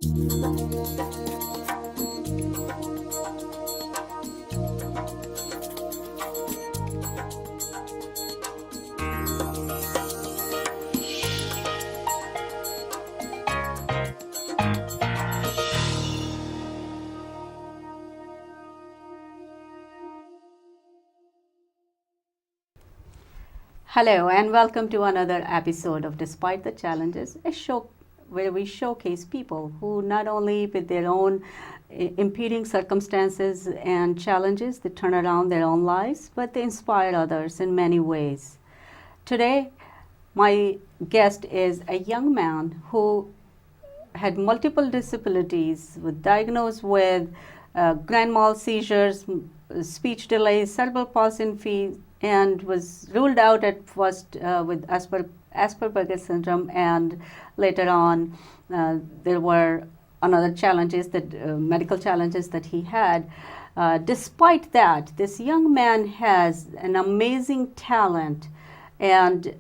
Hello and welcome to another episode of Despite the Challenges, a show where we showcase people who not only with their own impeding circumstances and challenges they turn around their own lives, but they inspire others in many ways. Today, my guest is a young man who had multiple disabilities, was diagnosed with grand mal seizures, speech delays, cerebral palsy, and was ruled out at first with Asperger's syndrome, and later on there were another challenges that medical challenges that he had. Despite that, this young man has an amazing talent and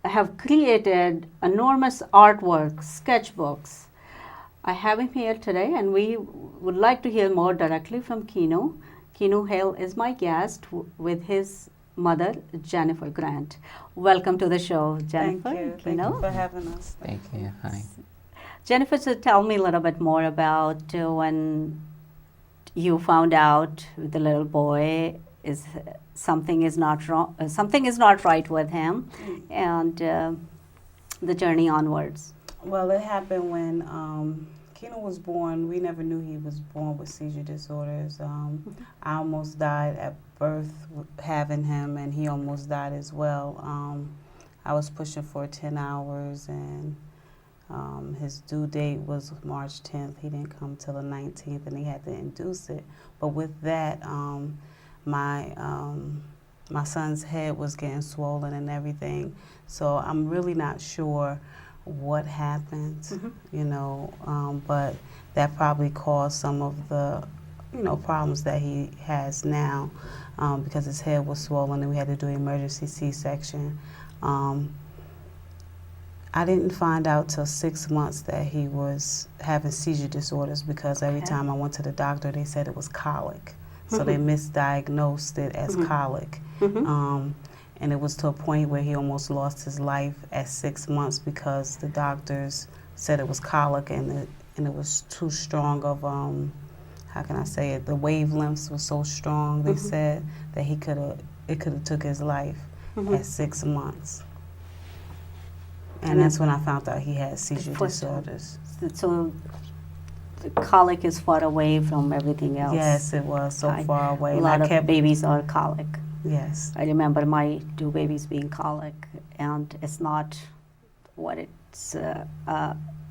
have created enormous artwork, sketchbooks. I have him here today, and we would like to hear more directly from Keenu. Keenu Hale is my guest with his mother, Jennifer Grant. Welcome to the show, Jennifer. Thank you. Thank you for having us. Thank you. Hi. Jennifer, so tell me a little bit more about when you found out the little boy is something is not wrong, something is not right with him, and the journey onwards. Well, it happened when Keenu was born. We never knew he was born with seizure disorders. I almost died at birth having him, and he almost died as well. I was pushing for 10 hours, and his due date was March 10th. He didn't come till the 19th, and he had to induce it. But with that, my son's head was getting swollen and everything. So I'm really not sure what happened, but that probably caused some of the, problems that he has now, because his head was swollen and we had to do emergency C-section. I didn't find out till 6 months that he was having seizure disorders, because every time I went to the doctor, they said it was colic. So they misdiagnosed it as colic. And it was to a point where he almost lost his life at 6 months, because the doctors said it was colic, and it was too strong of, how can I say it, the wavelengths were so strong, they said, that it could have took his life at 6 months. And that's when I found out he had seizure disorders. So the colic is far away from everything else. Yes, it was so far away. A lot of babies are colic. Yes. I remember my two babies being colic, and it's not what it's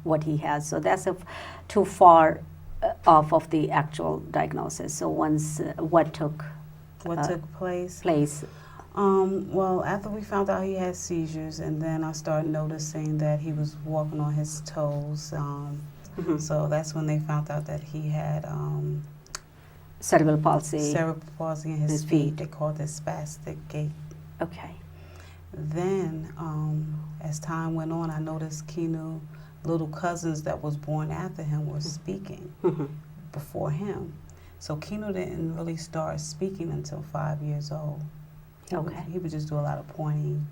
what he has. So that's too far off of the actual diagnosis. So once what took place? Well, after we found out he had seizures, and then I started noticing that he was walking on his toes. So that's when they found out that he had cerebral palsy. Cerebral palsy in his feet. They called it spastic gait. Okay. Then, as time went on, I noticed Keenu, little cousins that was born after him were speaking before him. So Keenu didn't really start speaking until 5 years old. He would just do a lot of pointing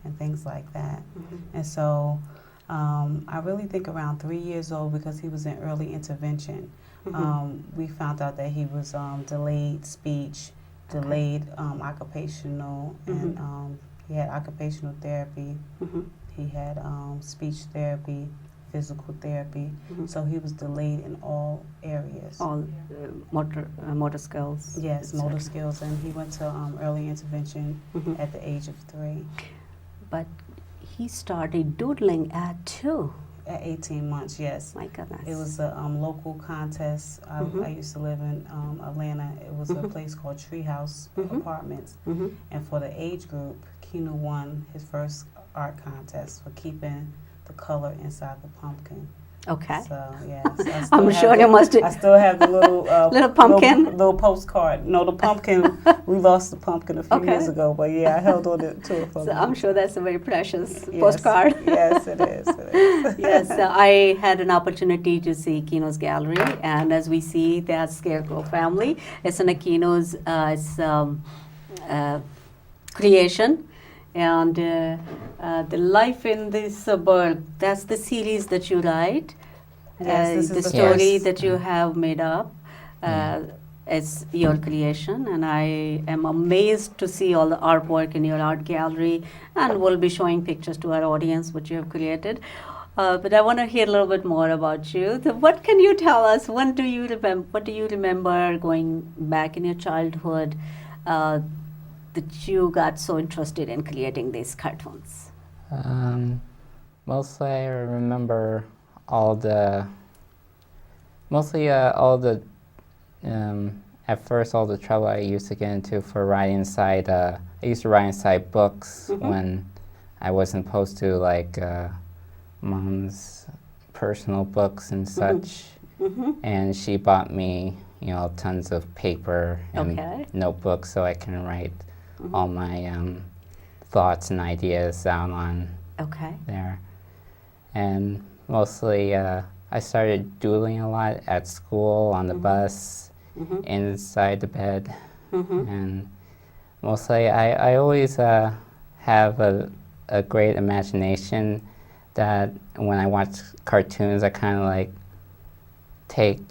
and things like that. And so I really think around 3 years old, because he was in early intervention, we found out that he was delayed speech, delayed occupational, and he had occupational therapy. He had speech therapy, physical therapy. So he was delayed in all areas. All motor skills. Yes, motor skills, and he went to early intervention at the age of 3. But he started doodling at 2. At 18 months, yes. My goodness. It was a local contest. I used to live in Atlanta. It was a place called Treehouse Apartments. And for the age group, Keenu won his first art contest for keeping the color inside the pumpkin. Okay. So yes, I still I'm have sure the, you must. I still have the little Little pumpkin? little postcard. No, the pumpkin. We lost the pumpkin a few Okay. years ago, but yeah, I held on to it for a So long I'm sure time. that's a very precious Yes. postcard. Yes, it is. It is. Yes, I had an opportunity to see Keenu's gallery, and as we see, that Scarecrow family. It's an Keenu's creation, and the life in the suburb. That's the series that you write. Yes, this is The the story first. that you have made up. It's your creation, and I am amazed to see all the artwork in your art gallery, and we'll be showing pictures to our audience what you have created. But I want to hear a little bit more about you. What can you tell us? When do you remember? What do you remember going back in your childhood that you got so interested in creating these cartoons? Mostly I remember all the, at first all the trouble I used to get into for writing inside, I used to write inside books when I wasn't supposed to, like Mom's personal books and such. And she bought me, tons of paper and notebooks so I can write all my thoughts and ideas out on there. And mostly I started doodling a lot at school, on the bus, inside the bed. And mostly I always have a great imagination that when I watch cartoons I kind of like take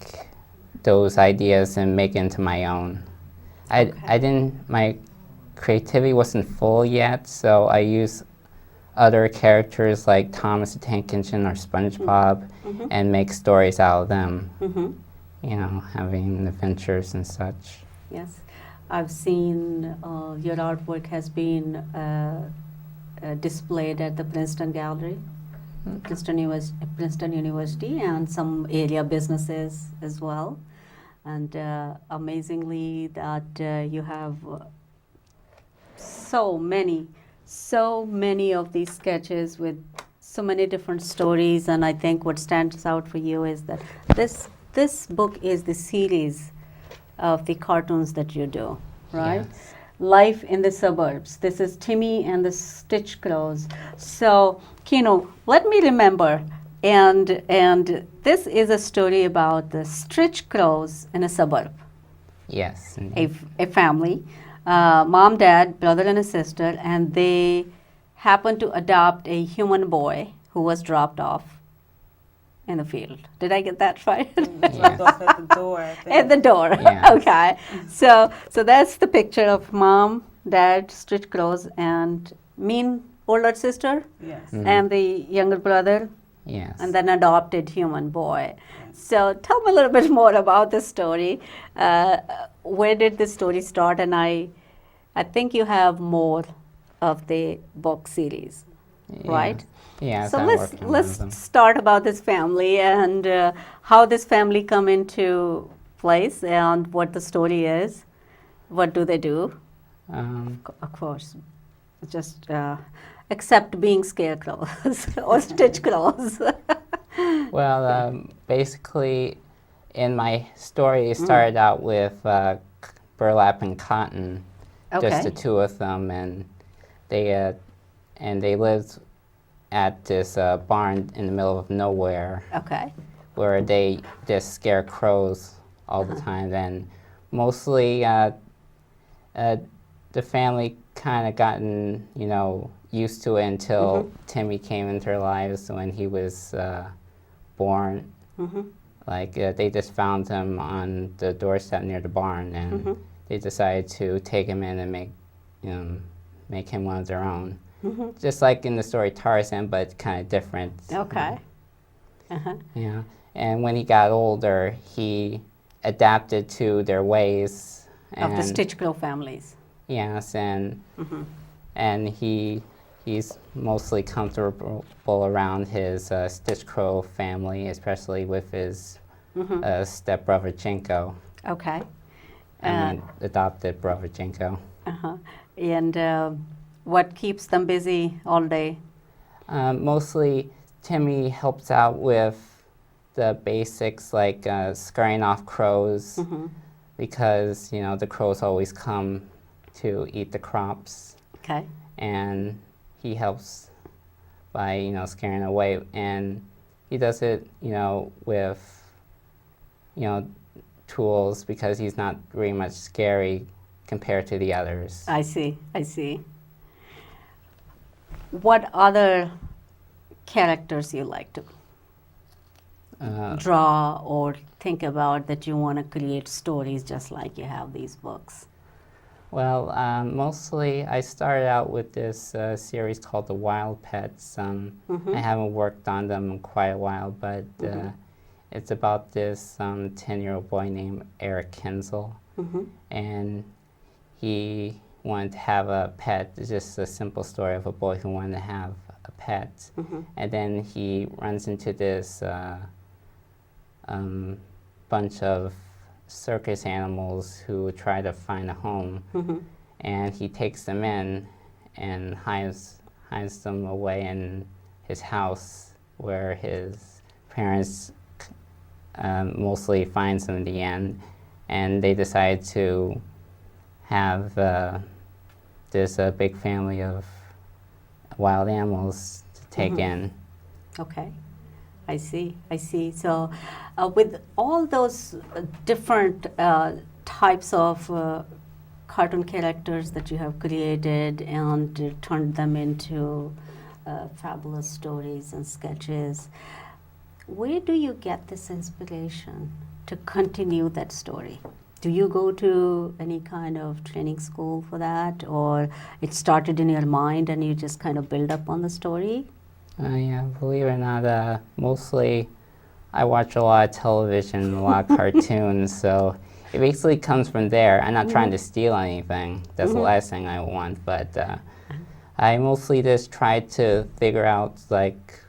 those ideas and make it into my own. My creativity wasn't full yet, so I use other characters like Thomas the Tank Engine or SpongeBob and make stories out of them, having adventures and such. Yes, I've seen your artwork has been displayed at the Princeton Gallery, Princeton University, and some area businesses as well. And amazingly that you have so many of these sketches with so many different stories. And I think what stands out for you is that this book is the series of the cartoons that you do, right? Yes. Life in the Suburbs. This is Timmy and the Stitch Crows. So, Keenu, let me remember. And this is a story about the Stitch Crows in a suburb. Yes. A family, mom, dad, brother, and a sister, and they happened to adopt a human boy who was dropped off in the field. Did I get that right? Dropped off at the door, I think. At the door. Yes. Okay. So that's the picture of mom, dad, Stitch Crows, and mean older sister, Yes. and the younger brother, Yes. and then adopted human boy. So tell me a little bit more about this story. Where did this story start? And I think you have more of the book series, right? Yeah. So let's start about this family and how this family come into place and what the story is. What do they do? Of course, just except being scarecrows or stitch crows. Well, basically, in my story, it started out with burlap and cotton, just the two of them, and they lived at this barn in the middle of nowhere. Okay. Where they just scare crows all the time. And mostly, the family kind of gotten used to it until Timmy came into their lives when he was born. Like they just found him on the doorstep near the barn, and they decided to take him in and make him one of their own. Just like in the story Tarzan, but kind of different. Okay. Yeah. And when he got older, he adapted to their ways. Of the Stitch Crow families. Yes, and he's mostly comfortable around his Stitch Crow family, especially with his stepbrother Jinko. Okay. Adopted brother Jinko. And what keeps them busy all day? Mostly, Timmy helps out with the basics like scurrying off crows, Mm-hmm. because the crows always come to eat the crops, Okay. and he helps by scaring away, and he does it with tools, because he's not very much scary compared to the others. I see. I see. What other characters you like to draw or think about that you want to create stories just like you have these books? Well, mostly I started out with this series called The Wild Pets. Mm-hmm. I haven't worked on them in quite a while, but it's about this 10-year-old boy named Eric Kinzel, Mm-hmm. and he wanted to have a pet. It's just a simple story of a boy who wanted to have a pet. Mm-hmm. And then he runs into this bunch of circus animals who try to find a home, Mm-hmm. and he takes them in and hides them away in his house, where his parents mostly finds them in the end, and they decide to have this big family of wild animals to take in. Okay, I see. I see. So, with all those different types of cartoon characters that you have created and turned them into fabulous stories and sketches, where do you get this inspiration to continue that story? Do you go to any kind of training school for that, or it started in your mind and you just kind of build up on the story? Yeah, believe it or not, mostly I watch a lot of television, a lot of cartoons, so it basically comes from there. I'm not trying to steal anything. That's the last thing I want, but I mostly just try to figure out, like,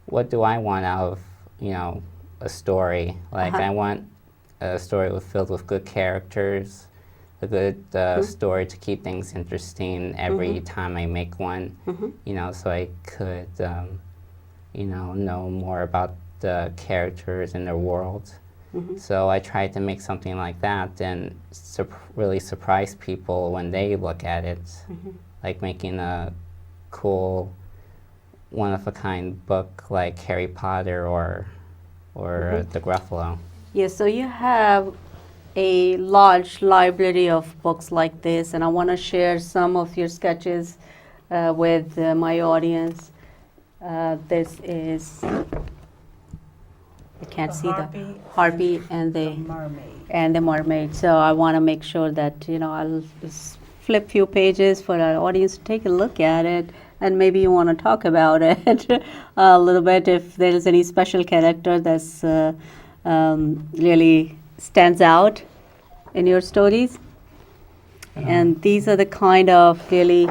what do I want out of, a story. Like, I want a story filled with good characters, a good story to keep things interesting every time I make one, so I could, know more about the characters in their world. So I tried to make something like that and really surprise people when they look at it, like making a cool, one-of-a-kind book like Harry Potter or The Gruffalo. Yes, so you have a large library of books like this, and I want to share some of your sketches with my audience. This is, I can't see the harpy and the mermaid. So I want to make sure that, I'll just flip few pages for our audience to take a look at it, and maybe you want to talk about it a little bit, if there is any special character that's really stands out in your stories. And these are the kind of really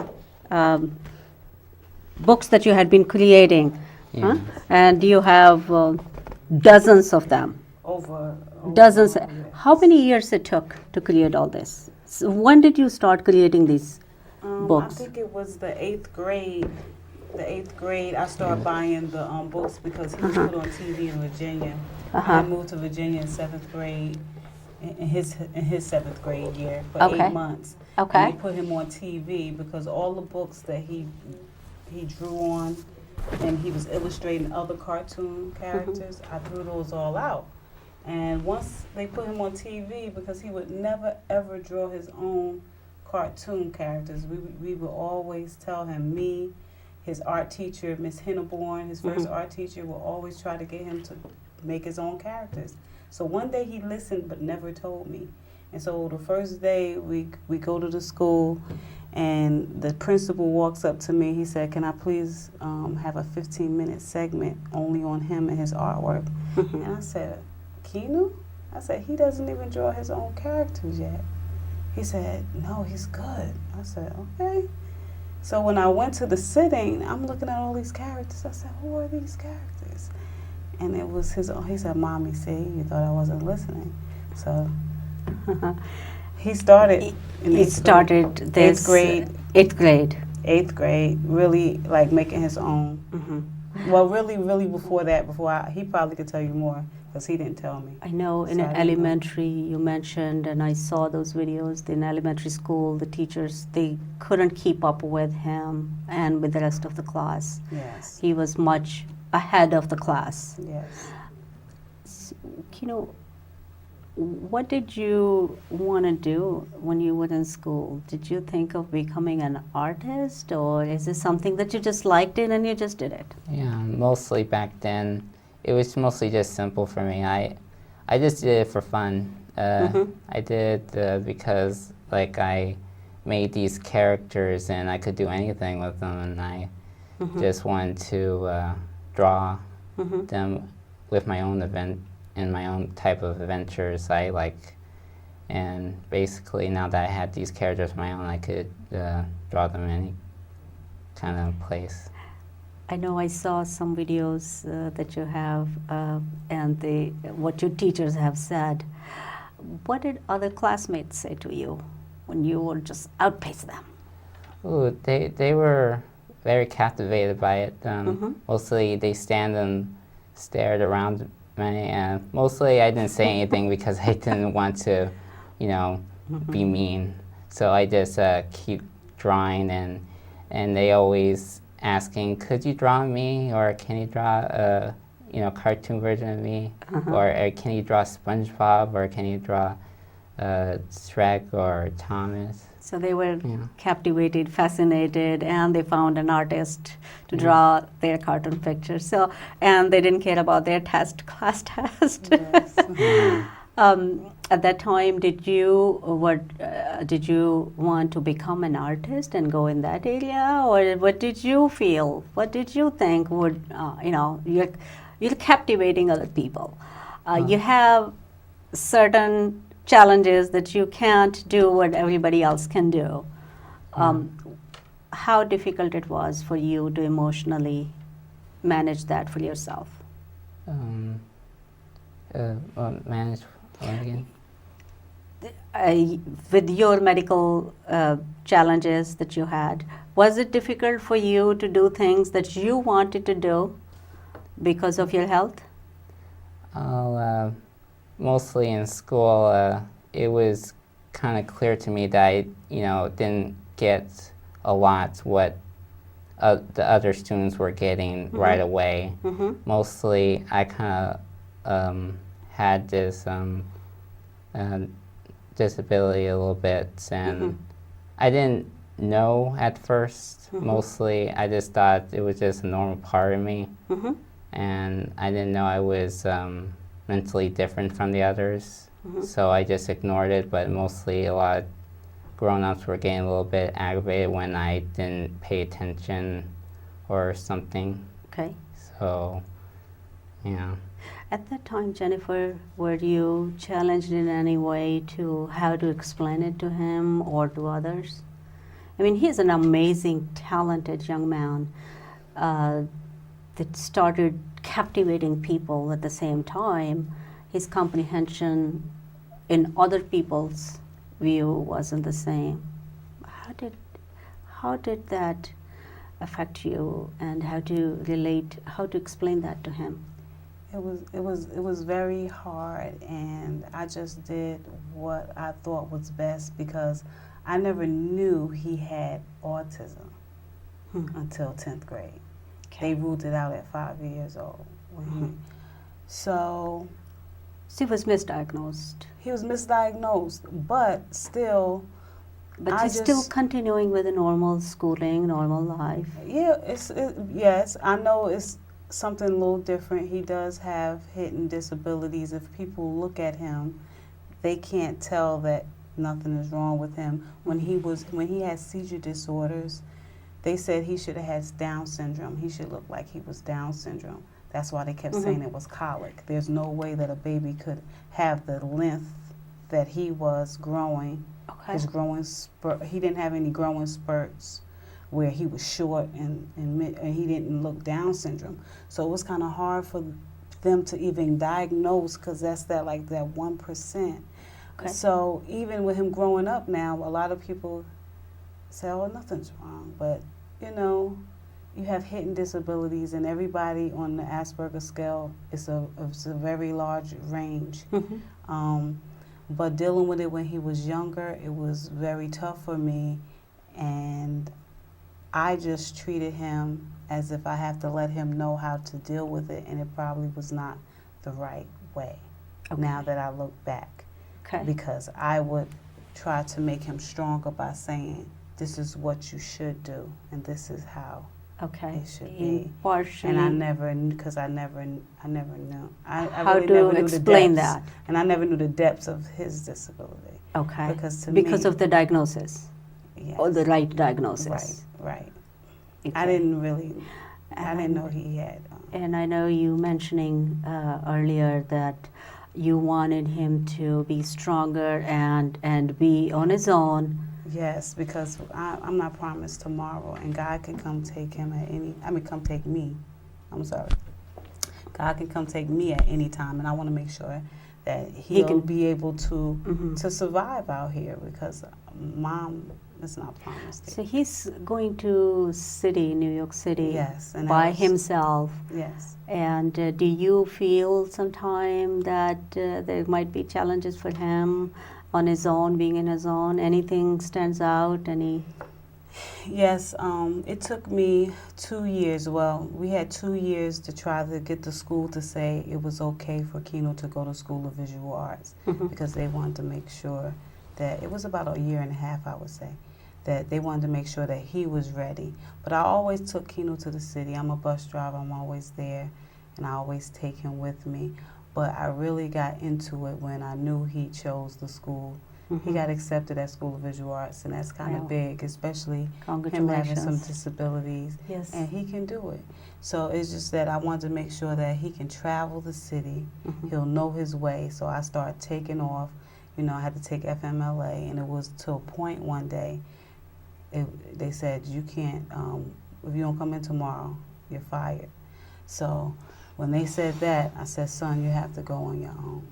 books that you had been creating, huh? And you have dozens of them. Over Dozens. yes. How many years it took to create all this? So when did you start creating these books? I think it was the 8th grade. The 8th grade, I started buying the books because he was put on TV in Virginia. I moved to Virginia in 7th grade, in his 7th grade year for 8 months. Okay. And they put him on TV because all the books that he drew on, and he was illustrating other cartoon characters, I threw those all out. And once they put him on TV, because he would never ever draw his own cartoon characters, we would always tell him, me, his art teacher, Miss Henneborn, his first art teacher, will always try to get him to make his own characters. So one day he listened but never told me. And so the first day we go to the school, and the principal walks up to me. He said, "Can I please have a 15-minute segment only on him and his artwork?" And I said, "Keenu?" I said, "He doesn't even draw his own characters yet." He said, "No, he's good." I said, "Okay." So when I went to the sitting, I'm looking at all these characters. I said, "Who are these characters?" And it was his own. He said, "Mommy, see, you thought I wasn't listening." So he started in This 8th grade. 8th grade. 8th grade, really like making his own. Well, really before that, he probably could tell you more, because he didn't tell me. I know in So I didn't know. elementary you mentioned, and I saw those videos, in elementary school, the teachers, they couldn't keep up with him and with the rest of the class. Yes. He was much ahead of the class. Yes. Keenu, what did you want to do when you were in school? Did you think of becoming an artist, or is it something that you just liked it and you just did it? Yeah, mostly back then, it was mostly just simple for me. I just did it for fun. I did it because like I made these characters and I could do anything with them, and I just wanted to draw them with my own event and my own type of adventures I like. And basically now that I had these characters of my own, I could draw them any kind of place. I know I saw some videos that you have and what your teachers have said. What did other classmates say to you when you would just outpace them? Ooh, they were very captivated by it. Mostly they stand and stared around me, and mostly I didn't say anything because I didn't want to, you know, be mean. So I just keep drawing, and they always asking, could you draw me, or can you draw a cartoon version of me, or can you draw SpongeBob, or can you draw Shrek or Thomas? So they were captivated, fascinated, and they found an artist to draw their cartoon pictures. So, and they didn't care about their class test. Yes. At that time, did you want to become an artist and go in that area, or what did you feel? What did you think would you're captivating other people? You have certain challenges that you can't do what everybody else can do. How difficult it was for you to emotionally manage that for yourself? Manage what again? With your medical challenges that you had, was it difficult for you to do things that you wanted to do because of your health? Mostly in school, it was kind of clear to me that I, didn't get a lot what the other students were getting right away. Mostly, I kind of had this disability a little bit, and I didn't know at first. Mostly, I just thought it was just a normal part of me, and I didn't know I was mentally different from the others, so I just ignored it. But mostly a lot of grown-ups were getting a little bit aggravated when I didn't pay attention or something. Okay. So, yeah. At that time, Jennifer, were you challenged in any way to how to explain it to him or to others? I mean, he's an amazing, talented young man that started captivating people at the same time. His comprehension in other people's view wasn't the same. How did that affect you, and how to explain that to him? It was very hard, and I just did what I thought was best because I never knew he had autism until 10th grade. They ruled it out at 5 years old. So he was misdiagnosed. He was misdiagnosed, but still. But he's still continuing with a normal schooling, normal life. Yeah, yes, I know it's something a little different. He does have hidden disabilities. If people look at him, they can't tell that nothing is wrong with him. When he had seizure disorders, they said he should have had Down syndrome. He should look like he was Down syndrome. That's why they kept saying it was colic. There's no way that a baby could have the length that he was growing. Okay. His growing spurt. He didn't have any growing spurts where he was short and he didn't look Down syndrome. So it was kind of hard for them to even diagnose because that's that 1%. Okay. So even with him growing up now, a lot of people say, oh, nothing's wrong. But, you have hidden disabilities, and everybody on the Asperger scale is it's a very large range. But dealing with it when he was younger, it was very tough for me, and I just treated him as if I have to let him know how to deal with it, and it probably was not the right way. Okay. Now that I look back, Okay. because I would try to make him stronger by saying, this is what you should do, and this is how Okay. it should be. Partially. And I never, because I never knew. I How really to never knew explain the depths, that? and I never knew the depths of his disability. Okay. Because to because me, of the diagnosis yes, or the right diagnosis. right. Okay. I didn't know he had. And I know you mentioning earlier that you wanted him to be stronger and be on his own. Yes, because I'm not promised tomorrow, and God can come take him at come take me. I'm sorry. God can come take me at any time, and I want to make sure that he'll can be able to Mhm. to survive out here, because Mom is not promised. So he's going to New York City, Yes, and by I was- himself. Yes. And do you feel sometime that there might be challenges for him on his own, being in his own? Anything stands out? Yes, it took me 2 years. Well, we had 2 years to try to get the school to say it was okay for Keenu to go to School of Visual Arts, because they wanted to make sure that it was about a year and a half, I would say, that they wanted to make sure that he was ready. But I always took Keenu to the city. I'm a bus driver. I'm always there, and I always take him with me. But I really got into it when I knew he chose the school. He got accepted at School of Visual Arts, and that's kind of Wow. big, especially him having Congratulations. some disabilities. Yes. And he can do it. So it's just that I wanted to make sure that he can travel the city. He'll know his way. So I started taking off. You know, I had to take FMLA, and it was to a point one day, they said, you can't, if you don't come in tomorrow, you're fired. So when they said that, I said, son, you have to go on your own.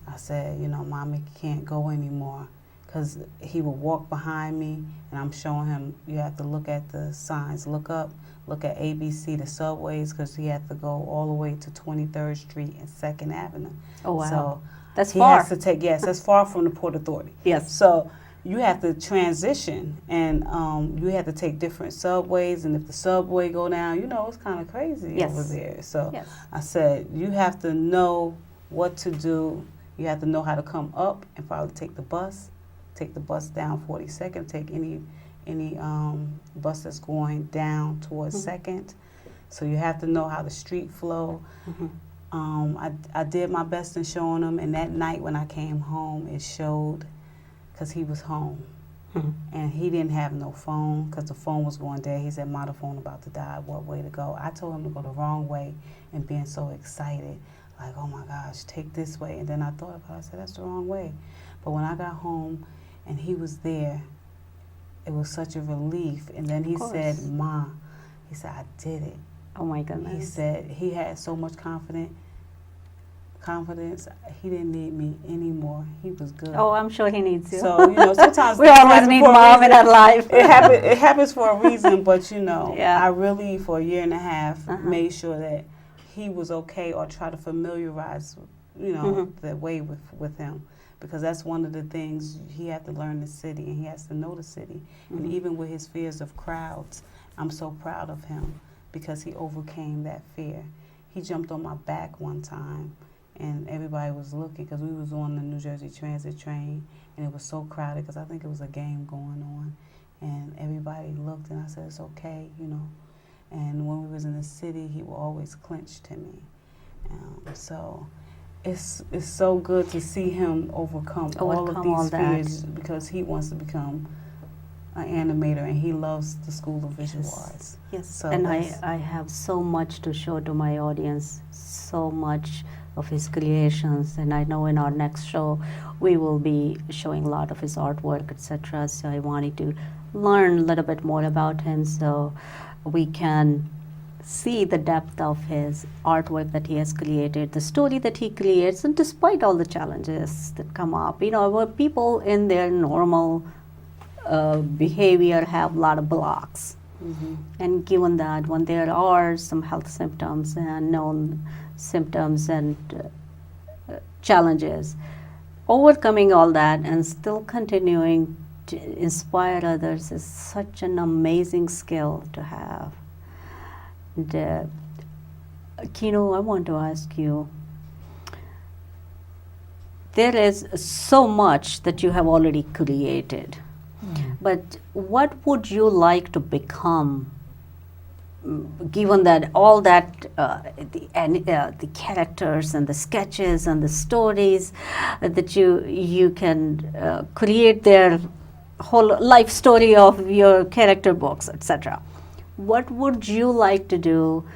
I said, you know, Mommy can't go anymore, because he would walk behind me, and I'm showing him, you have to look at the signs, look up, look at ABC, the subways, because he had to go all the way to 23rd Street and 2nd Avenue. Oh, wow. So That's he far. has to take, yes, that's far from the Port Authority. Yes. So you have to transition, and you have to take different subways, and if the subway go down, you know, it's kind of crazy Yes. over there. So Yes. I said, you have to know what to do. You have to know how to come up and probably take the bus down 42nd, take any bus that's going down towards 2nd. So you have to know how the street flow. I did my best in showing him, and that night when I came home, it showed, because he was home. And he didn't have no phone, because the phone was going dead. He said, "Ma, the phone about to die, what way to go?" I told him to go the wrong way, and being so excited, like, oh my gosh, take this way. And then I thought about it, I said, that's the wrong way. But when I got home and he was there, it was such a relief. And then he said, Ma, he said, I did it. Oh my goodness. He said he had so much confidence, he didn't need me anymore. He was good. Oh, I'm sure he needs you. So, you know, sometimes we always need Mom in our life. It happens for a reason, but you know, Yeah. I really, for a year and a half, made sure that he was okay, or try to familiarize, you know, the way with him, because that's one of the things he had to learn the city, and he has to know the city. And even with his fears of crowds, I'm so proud of him, because he overcame that fear. He jumped on my back one time, and everybody was looking, because we was on the New Jersey Transit train, and it was so crowded, because I think it was a game going on, and everybody looked, and I said, it's okay, you know. And when we was in the city, he would always clinch to me. So it's so good to see him overcome all of these fears, because he wants to become an animator, and he loves the School of Visual Arts. Yes, So and I have so much to show to my audience, so much of his creations, and I know in our next show we will be showing a lot of his artwork, etc. So I wanted to learn a little bit more about him, so we can see the depth of his artwork that he has created, the story that he creates, and despite all the challenges that come up, you know, where people in their normal behavior have a lot of blocks. And given that, when there are some health symptoms and known symptoms and challenges, overcoming all that and still continuing to inspire others is such an amazing skill to have. And, Keenu, I want to ask you, there is so much that you have already created, but what would you like to become, given that all that the characters and the sketches and the stories that you can create their whole life story of your character books, etc. What would you like to do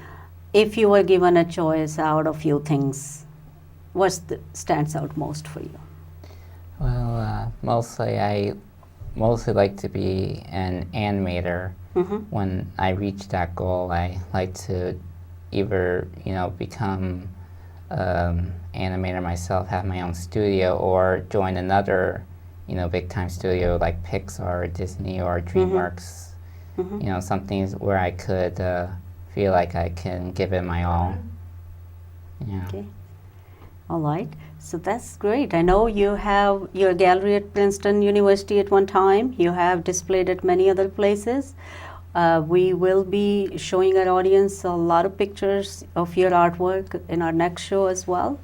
if you were given a choice out of few things? What stands out most for you? Well, I mostly like to be an animator. When I reach that goal, I like to either, become animator myself, have my own studio, or join another, big time studio like Pixar or Disney or DreamWorks. Something where I could feel like I can give it my all. Yeah. Okay. All right. So that's great. I know you have your gallery at Princeton University at one time. You have displayed at many other places. We will be showing our audience a lot of pictures of your artwork in our next show as well.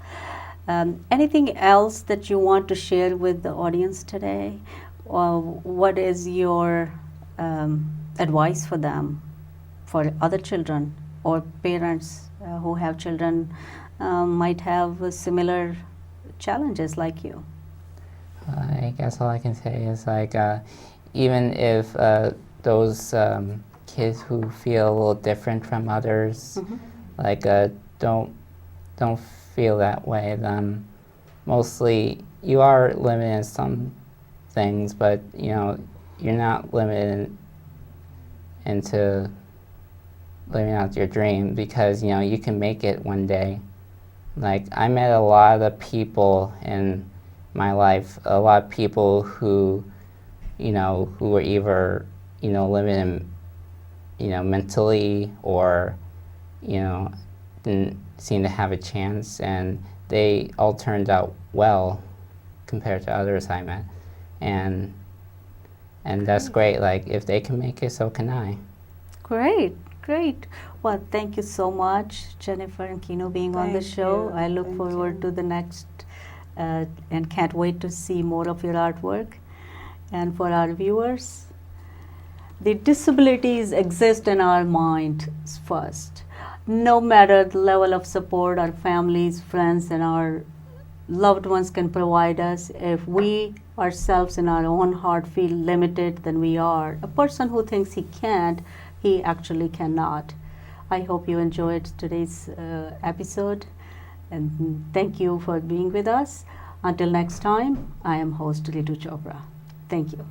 Anything else that you want to share with the audience today? What is your advice for them, for other children or parents who have children might have similar challenges like you? I guess all I can say is even if those kids who feel a little different from others, don't feel that way. Then mostly you are limited in some things, but you're not limited into living out your dream, because you can make it one day. I met a lot of people in my life, a lot of people who were either limited mentally, or didn't seem to have a chance, and they all turned out well compared to others I met, and that's great. If they can make it, so can I. Great. Well, thank you so much, Jennifer and Keenu, being on the show. I look forward to the next and can't wait to see more of your artwork. And for our viewers, the disabilities exist in our mind first. No matter the level of support our families, friends, and our loved ones can provide us, if we ourselves in our own heart feel limited, then we are. A person who thinks he can't, he actually cannot. I hope you enjoyed today's episode, and thank you for being with us. Until next time, I am host Ritu Chopra. Thank you.